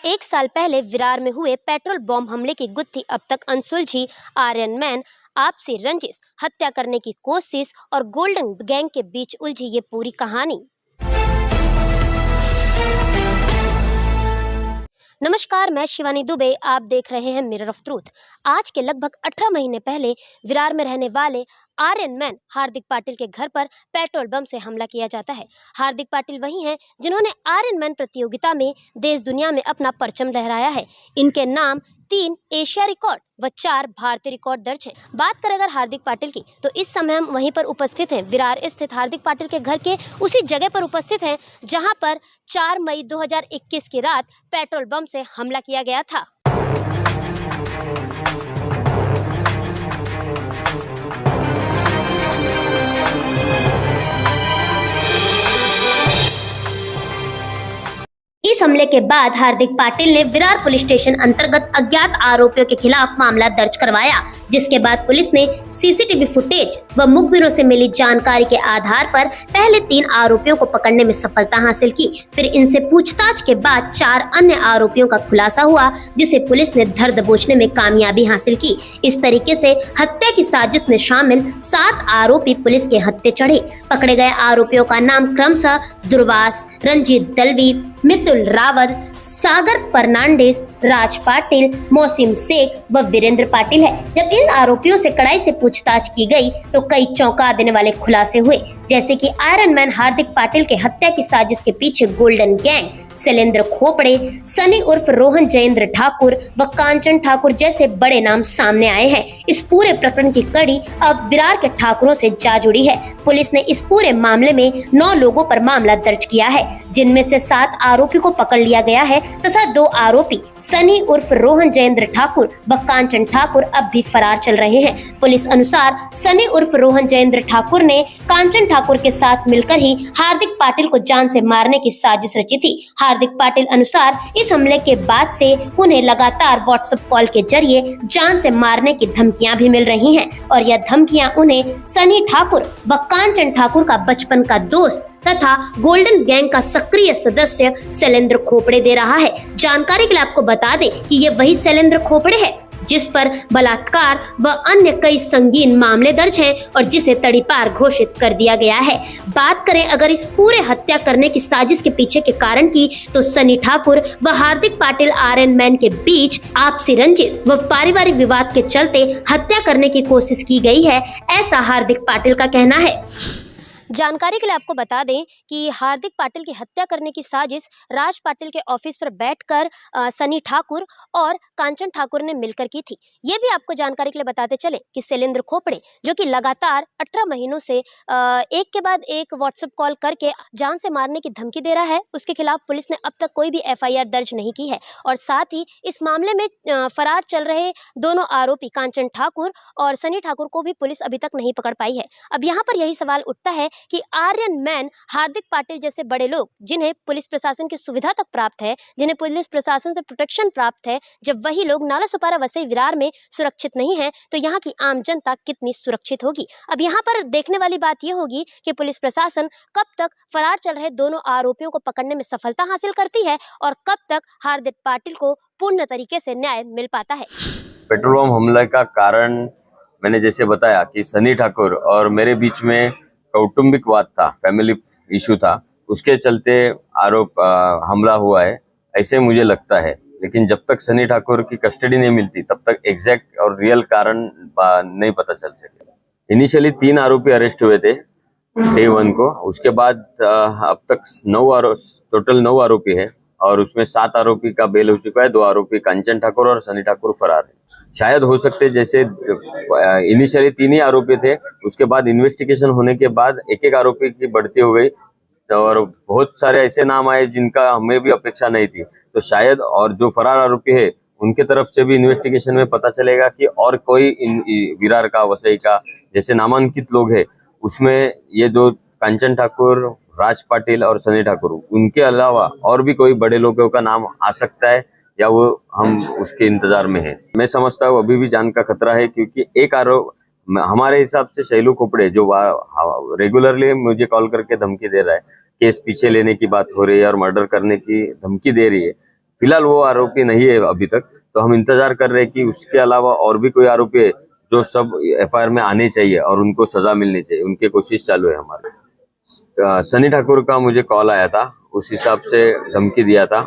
एक साल पहले विरार में हुए पेट्रोल बॉम्ब हमले की गुत्थी अब तक अनसुलझी। आर्यन मैन, आपसी रंजिश, हत्या करने की कोशिश और गोल्डन गैंग के बीच उलझी ये पूरी कहानी। नमस्कार, मैं शिवानी दुबे, आप देख रहे हैं मिरर ऑफ ट्रूथ। आज के लगभग 18 महीने पहले विरार में रहने वाले आर्यन मैन हार्दिक पाटिल के घर पर पेट्रोल बम से हमला किया जाता है। हार्दिक पाटिल वही हैं जिन्होंने आर्यन मैन प्रतियोगिता में देश दुनिया में अपना परचम लहराया है। इनके नाम 3 एशिया रिकॉर्ड व 4 भारतीय रिकॉर्ड दर्ज हैं। बात करें अगर हार्दिक पाटिल की, तो इस समय हम वहीं पर उपस्थित हैं। विरार स्थित हार्दिक पाटिल के घर के उसी जगह पर उपस्थित हैं जहां पर 4 मई 2021 की रात पेट्रोल बम से हमला किया गया था। इस हमले के बाद हार्दिक पाटिल ने विरार पुलिस स्टेशन अंतर्गत अज्ञात आरोपियों के खिलाफ मामला दर्ज करवाया, जिसके बाद पुलिस ने सीसीटीवी फुटेज व मुखबिरों से मिली जानकारी के आधार पर पहले 3 आरोपियों को पकड़ने में सफलता हासिल की। फिर इनसे पूछताछ के बाद 4 अन्य आरोपियों का खुलासा हुआ, जिसे पुलिस ने धर दबोचने में कामयाबी हासिल की। इस तरीके से हत्या की साजिश में शामिल 7 आरोपी पुलिस के हत्थे चढ़े। पकड़े गए आरोपियों का नाम क्रमशः दुर्वास, रंजीत दलवी, मितुल रावत, सागर फर्नांडिस, राज पाटिल, मौसिम शेख व वीरेंद्र पाटिल है। जब इन आरोपियों से कड़ाई से पूछताछ की गई तो कई चौंका देने वाले खुलासे हुए, जैसे कि आयरन मैन हार्दिक पाटिल के हत्या की साजिश के पीछे गोल्डन गैंग, शैलेंद्र खोपड़े, सनी उर्फ रोहन जयेंद्र ठाकुर व कांचन ठाकुर जैसे बड़े नाम सामने आए हैं। इस पूरे प्रकरण की कड़ी अब विरार के ठाकुरों से जा जुड़ी है। पुलिस ने इस पूरे मामले में 9 लोगों पर मामला दर्ज किया है, जिनमें से 7 आरोपी को पकड़ लिया गया है तथा 2 आरोपी सनी उर्फ रोहन जयेंद्र ठाकुर व कांचन ठाकुर अब भी फरार चल रहे हैं। पुलिस अनुसार सनी उर्फ रोहन जयेंद्र ठाकुर ने कांचन ठाकुर के साथ मिलकर ही हार्दिक पाटिल को जान से मारने की साजिश रची थी। हार्दिक पाटिल अनुसार इस हमले के बाद से उन्हें लगातार व्हाट्सएप कॉल के जरिए जान से मारने की धमकियां भी मिल रही हैं और यह धमकियां उन्हें सनी ठाकुर व कांचन ठाकुर का बचपन का दोस्त तथा गोल्डन गैंग का सक्रिय सदस्य शैलेंद्र खोपड़े दे रहा है। जानकारी के लिए आपको बता दें कि ये वही शैलेंद्र खोपड़े है जिस पर बलात्कार व अन्य कई संगीन मामले दर्ज हैं और जिसे तड़ीपार घोषित कर दिया गया है। बात करें अगर इस पूरे हत्या करने की साजिश के पीछे के कारण की, तो सनी ठाकुर व हार्दिक पाटिल आर्यन मैन के बीच आपसी रंजिश व पारिवारिक विवाद के चलते हत्या करने की कोशिश की गई है, ऐसा हार्दिक पाटिल का कहना है। जानकारी के लिए आपको बता दें कि हार्दिक पाटिल की हत्या करने की साजिश राज पाटिल के ऑफिस पर बैठकर सनी ठाकुर और कांचन ठाकुर ने मिलकर की थी। ये भी आपको जानकारी के लिए बताते चले कि शैलेंद्र खोपड़े, जो कि लगातार 18 महीनों से एक के बाद एक व्हाट्सएप कॉल करके जान से मारने की धमकी दे रहा है, उसके खिलाफ पुलिस ने अब तक कोई भी FIR दर्ज नहीं की है। और साथ ही इस मामले में फरार चल रहे दोनों आरोपी कांचन ठाकुर और सनी ठाकुर को भी पुलिस अभी तक नहीं पकड़ पाई है। अब यहाँ पर यही सवाल उठता है कि आर्यन मैन हार्दिक पाटिल जैसे बड़े लोग, जिन्हें पुलिस प्रशासन की सुविधा तक प्राप्त है, जिन्हें पुलिस प्रशासन से प्रोटेक्शन प्राप्त है, जब वही लोग नाला सुपारा वसई विरार में सुरक्षित नहीं है, तो यहाँ की आम जनता कितनी सुरक्षित होगी। अब यहाँ पर देखने वाली बात यह होगी कि पुलिस प्रशासन कब तक फरार चल रहे दोनों आरोपियों को पकड़ने में सफलता हासिल करती है और कब तक हार्दिक पाटिल को पूर्ण तरीके से न्याय मिल पाता है। पेट्रोल बम हमले का कारण मैंने जैसे बताया कि सनी ठाकुर और मेरे बीच में कौटुंबिक वाद था, फैमिली इशू था, उसके चलते आरोप हमला हुआ है, ऐसे मुझे लगता है। लेकिन जब तक सनी ठाकुर की कस्टडी नहीं मिलती तब तक एग्जैक्ट और रियल कारण नहीं पता चल सकेगा। इनिशियली 3 आरोपी अरेस्ट हुए थे Day 1 को, उसके बाद अब तक टोटल 9 आरोपी है और उसमें 7 आरोपी का बेल हो चुका है। 2 आरोपी कांचन ठाकुर और सनी ठाकुर फरार है। शायद हो सकते जैसे इनिशियली 3 ही आरोपी थे, उसके बाद इन्वेस्टिगेशन होने के बाद एक आरोपी की बढ़ती हो गई और बहुत सारे ऐसे नाम आए जिनका हमें भी अपेक्षा नहीं थी। तो शायद और जो फरार आरोपी है उनके तरफ से भी इन्वेस्टिगेशन में पता चलेगा कि और कोई विरार का, वसई का जैसे नामांकित लोग है, उसमें ये जो कांचन ठाकुर, राज पाटिल और सनी ठाकुर, उनके अलावा और भी कोई बड़े लोगों का नाम आ सकता है या वो हम उसके इंतजार में है। मैं समझता हूँ अभी भी जान का खतरा है, क्योंकि एक आरोप हमारे हिसाब से शैलू खोपड़े जो रेगुलरली मुझे कॉल करके धमकी दे रहा है, केस पीछे लेने की बात हो रही है और मर्डर करने की धमकी दे रही है, फिलहाल वो आरोपी नहीं है अभी तक, तो हम इंतजार कर रहे हैं कि उसके अलावा और भी कोई आरोपी है जो सब एफआईआर में आने चाहिए और उनको सजा मिलनी चाहिए, उनकी कोशिश चालू है हमारी। सनी ठाकुर का मुझे कॉल आया था, उस हिसाब से धमकी दिया था,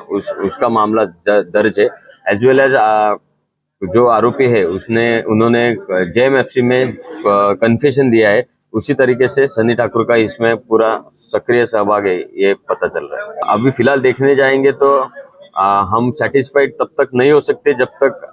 उसका मामला दर्ज है। एज वेल एज जो आरोपी है उन्होंने जेएमएफसी में कन्फेशन दिया है, उसी तरीके से सनी ठाकुर का इसमें पूरा सक्रिय सहभाग है, ये पता चल रहा है। अभी फिलहाल देखने जाएंगे तो हम सेटिस्फाइड तब तक नहीं हो सकते जब तक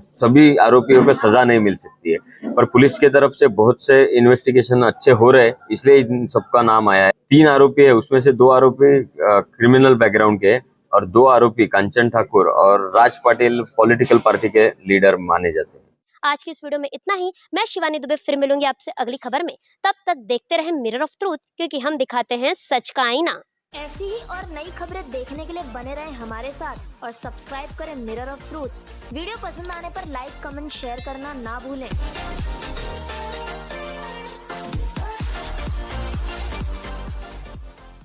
सभी आरोपियों को सजा नहीं मिल सकती है, पर पुलिस के तरफ से बहुत से इन्वेस्टिगेशन अच्छे हो रहे हैं, इसलिए इन सबका नाम आया है। 3 आरोपी है, उसमें से 2 आरोपी क्रिमिनल बैकग्राउंड के हैं और 2 आरोपी कांचन ठाकुर और राज पाटिल पॉलिटिकल पार्टी के लीडर माने जाते हैं। आज की इस वीडियो में इतना ही। मैं शिवानी दुबे फिर मिलूंगी आपसे अगली खबर में। तब तक देखते रहें मिरर ऑफ ट्रूथ, क्योंकि हम दिखाते हैं सच का आईना। ऐसी ही और नई खबरें देखने के लिए बने रहें हमारे साथ और सब्सक्राइब करें मिरर ऑफ ट्रूथ। वीडियो पसंद आने पर लाइक, कमेंट, शेयर करना ना भूलें।